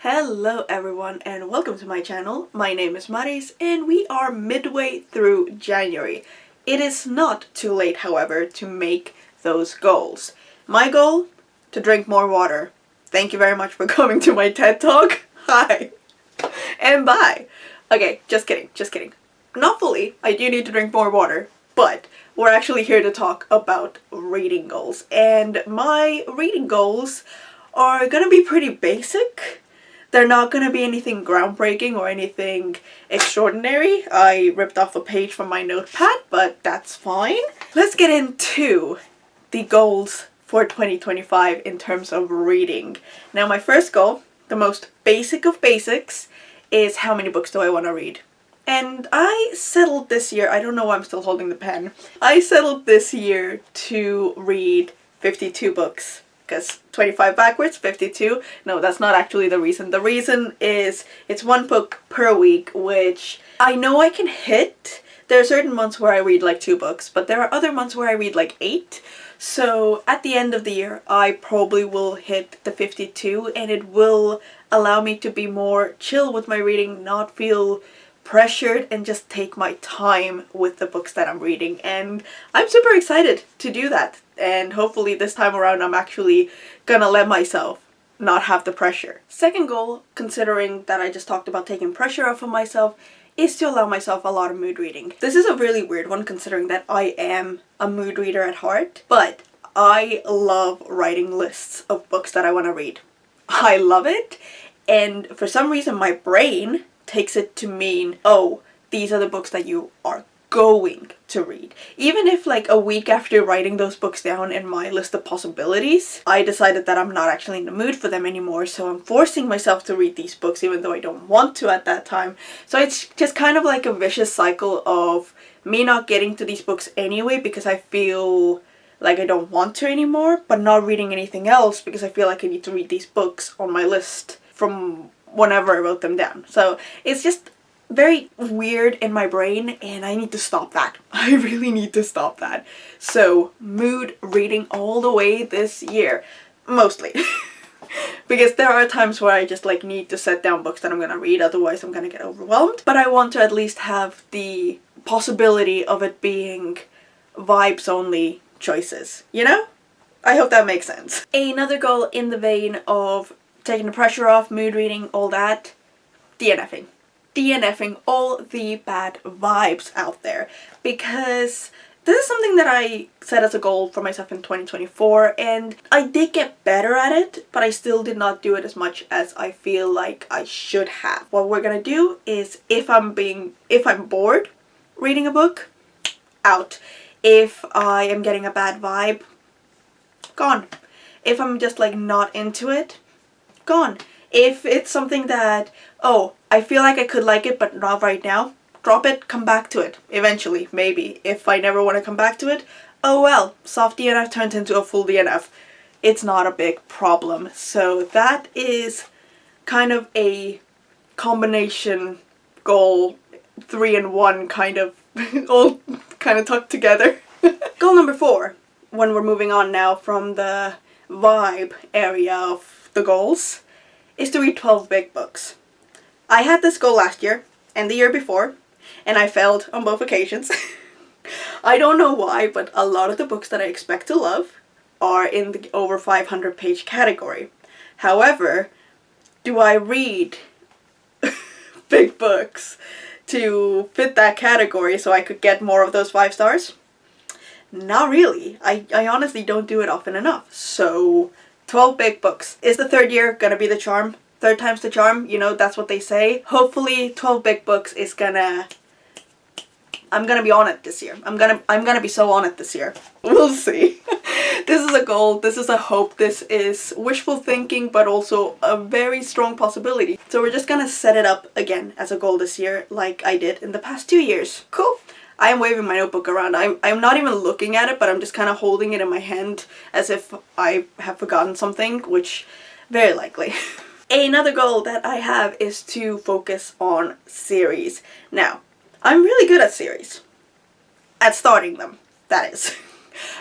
Hello everyone and welcome to my channel. My name is Maris and we are midway through January. It is not too late, however, to make those goals. My goal? To drink more water. Thank you very much for coming to my TED Talk. Hi. And bye. Okay, just kidding. Not fully. I do need to drink more water, but we're actually here to talk about reading goals. And my reading goals are gonna be pretty basic. They're not gonna be anything groundbreaking or anything extraordinary. I ripped off a page from my notepad, but that's fine. Let's get into the goals for 2025 in terms of reading. Now, my first goal, the most basic of basics, is how many books do I want to read? And I settled this year, I don't know why I'm still holding the pen, I settled this year to read 52 books. Because 25 backwards, 52. No, that's not actually the reason. The reason is it's one book per week, which I know I can hit. There are certain months where I read like 2 books, but there are other months where I read like 8. So at the end of the year, I probably will hit the 52, and it will allow me to be more chill with my reading, not feel pressured, and just take my time with the books that I'm reading. And I'm super excited to do that. And hopefully this time around I'm actually gonna let myself not have the pressure. Second goal, considering that I just talked about taking pressure off of myself, is to allow myself a lot of mood reading. This is a really weird one considering that I am a mood reader at heart, but I love writing lists of books that I want to read. I love it, and for some reason my brain takes it to mean, oh, these are the books that you are going to read. Even if like a week after writing those books down in my list of possibilities, I decided that I'm not actually in the mood for them anymore, so I'm forcing myself to read these books even though I don't want to at that time. So it's just kind of like a vicious cycle of me not getting to these books anyway because I feel like I don't want to anymore, but not reading anything else because I feel like I need to read these books on my list from whenever I wrote them down. So it's just very weird in my brain, and I need to stop that. I really need to stop that. So mood reading all the way this year, mostly. Because there are times where I just like need to set down books that I'm gonna read, otherwise I'm gonna get overwhelmed. But I want to at least have the possibility of it being vibes only choices, you know? I hope that makes sense. Another goal in the vein of taking the pressure off, mood reading, all that, DNFing. DNFing all the bad vibes out there, because this is something that I set as a goal for myself in 2024, and I did get better at it, but I still did not do it as much as I feel like I should have. What we're gonna do is, if I'm bored reading a book, out. If I am getting a bad vibe, gone. If I'm just like not into it, gone. If it's something that, oh, I feel like I could like it but not right now, drop it, come back to it. Eventually, maybe. If I never want to come back to it, oh well, soft DNF turned into a full DNF. It's not a big problem. So that is kind of a combination goal, 3-in-1 kind of, all kind of tucked together. Goal number 4, when we're moving on now from the vibe area of the goals, is to read 12 big books. I had this goal last year and the year before, and I failed on both occasions. I don't know why, but a lot of the books that I expect to love are in the over 500 page category. However, do I read big books to fit that category so I could get more of those 5 stars? Not really. I honestly don't do it often enough. So 12 big books. Is the 3rd year gonna be the charm? 3rd time's the charm, you know, that's what they say. Hopefully 12 big books is gonna... I'm gonna be on it this year. I'm gonna be so on it this year. We'll see. This is a goal, this is a hope, this is wishful thinking, but also a very strong possibility. So we're just gonna set it up again as a goal this year, like I did in the past 2 years. Cool. I am waving my notebook around. I'm not even looking at it, but I'm just kind of holding it in my hand as if I have forgotten something, which very likely. Another goal that I have is to focus on series. Now, I'm really good at series. At starting them, that is.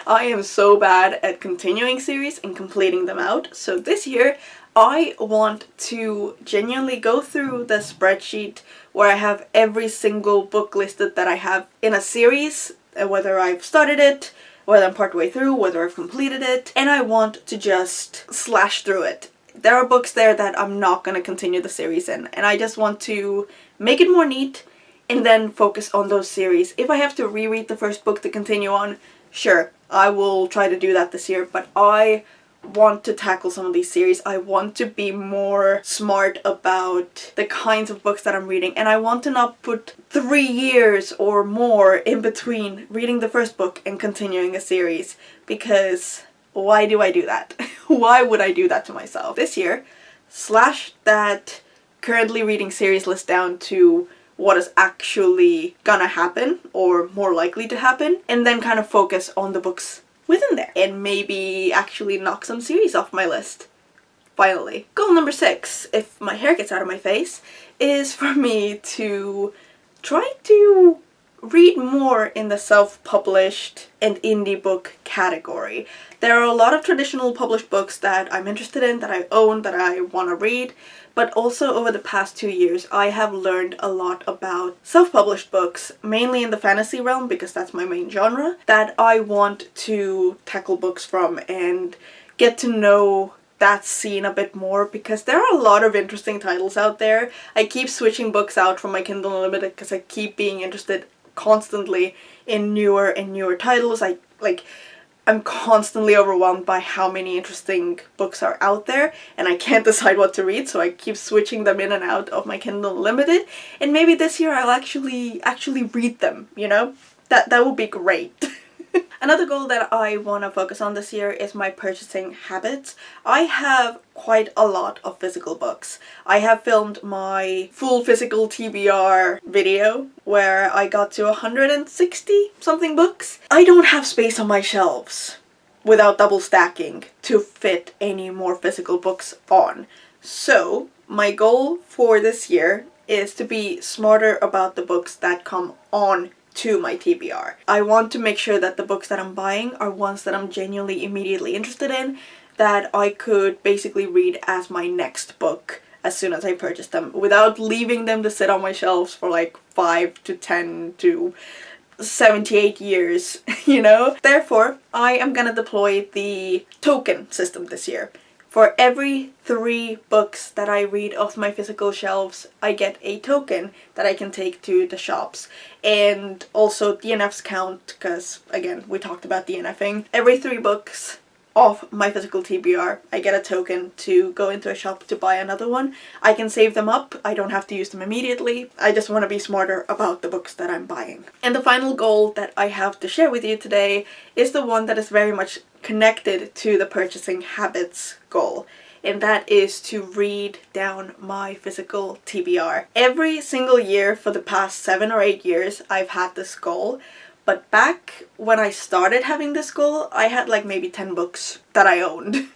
I am so bad at continuing series and completing them out, so this year I want to genuinely go through the spreadsheet where I have every single book listed that I have in a series, whether I've started it, whether I'm partway through, whether I've completed it, and I want to just slash through it. There are books there that I'm not going to continue the series in, and I just want to make it more neat and then focus on those series. If I have to reread the first book to continue on, sure, I will try to do that this year, but I want to tackle some of these series. I want to be more smart about the kinds of books that I'm reading, and I want to not put 3 years or more in between reading the first book and continuing a series, because why do I do that? Why would I do that to myself? This year, slash that currently reading series list down to what is actually gonna happen or more likely to happen, and then kind of focus on the books within there and maybe actually knock some series off my list. Finally. Goal number 6, if my hair gets out of my face, is for me to try to read more in the self-published and indie book category. There are a lot of traditional published books that I'm interested in, that I own, that I want to read, but also over the past 2 years I have learned a lot about self-published books, mainly in the fantasy realm because that's my main genre, that I want to tackle books from and get to know that scene a bit more, because there are a lot of interesting titles out there. I keep switching books out from my Kindle Unlimited because I keep being interested constantly in newer and newer titles. I'm constantly overwhelmed by how many interesting books are out there, and I can't decide what to read, so I keep switching them in and out of my Kindle Unlimited, and maybe this year I'll actually read them, you know? That would be great. Another goal that I want to focus on this year is my purchasing habits. I have quite a lot of physical books. I have filmed my full physical TBR video where I got to 160 something books. I don't have space on my shelves without double stacking to fit any more physical books on. So my goal for this year is to be smarter about the books that come on to my TBR. I want to make sure that the books that I'm buying are ones that I'm genuinely immediately interested in, that I could basically read as my next book as soon as I purchase them, without leaving them to sit on my shelves for like 5 to 10 to 78 years, you know? Therefore, I am gonna deploy the token system this year. For every 3 books that I read off my physical shelves, I get a token that I can take to the shops. And also DNFs count, because again, we talked about DNFing. Every 3 books off my physical TBR, I get a token to go into a shop to buy another one. I can save them up, I don't have to use them immediately. I just want to be smarter about the books that I'm buying. And the final goal that I have to share with you today is the one that is very much connected to the purchasing habits goal, and that is to read down my physical TBR. Every single year for the past 7 or 8 years I've had this goal, but back when I started having this goal I had like maybe 10 books that I owned.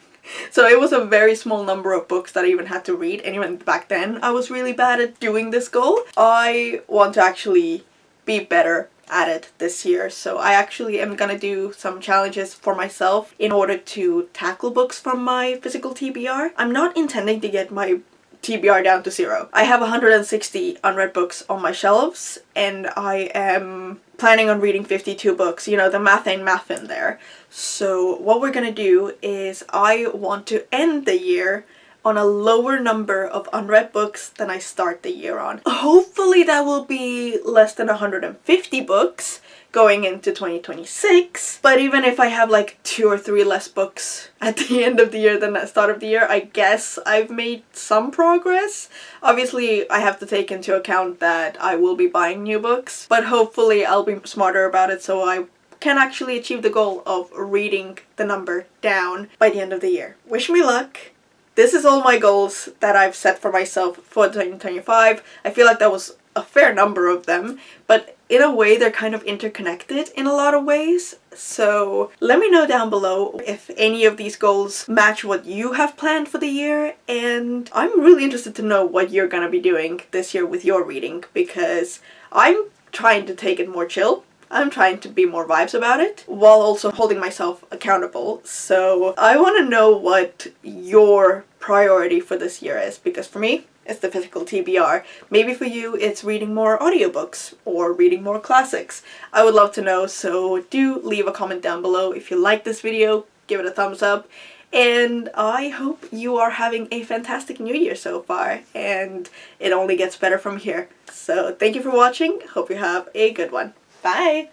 So it was a very small number of books that I even had to read, and even back then I was really bad at doing this goal. I want to actually be better at it this year, so I actually am gonna do some challenges for myself in order to tackle books from my physical TBR. I'm not intending to get my TBR down to 0. I have 160 unread books on my shelves, and I am planning on reading 52 books. You know, the math ain't math in there. So what we're gonna do is I want to end the year on a lower number of unread books than I start the year on. Hopefully that will be less than 150 books going into 2026, but even if I have like 2 or 3 less books at the end of the year than at the start of the year, I guess I've made some progress. Obviously I have to take into account that I will be buying new books, but hopefully I'll be smarter about it so I can actually achieve the goal of reading the number down by the end of the year. Wish me luck. This is all my goals that I've set for myself for 2025. I feel like that was a fair number of them, but in a way they're kind of interconnected in a lot of ways. So let me know down below if any of these goals match what you have planned for the year, and I'm really interested to know what you're gonna be doing this year with your reading, because I'm trying to take it more chill. I'm trying to be more vibes about it, while also holding myself accountable. So I want to know what your priority for this year is, because for me, it's the physical TBR. Maybe for you, it's reading more audiobooks or reading more classics. I would love to know, so do leave a comment down below. If you like this video, give it a thumbs up. And I hope you are having a fantastic new year so far, and it only gets better from here. So thank you for watching. Hope you have a good one. Bye!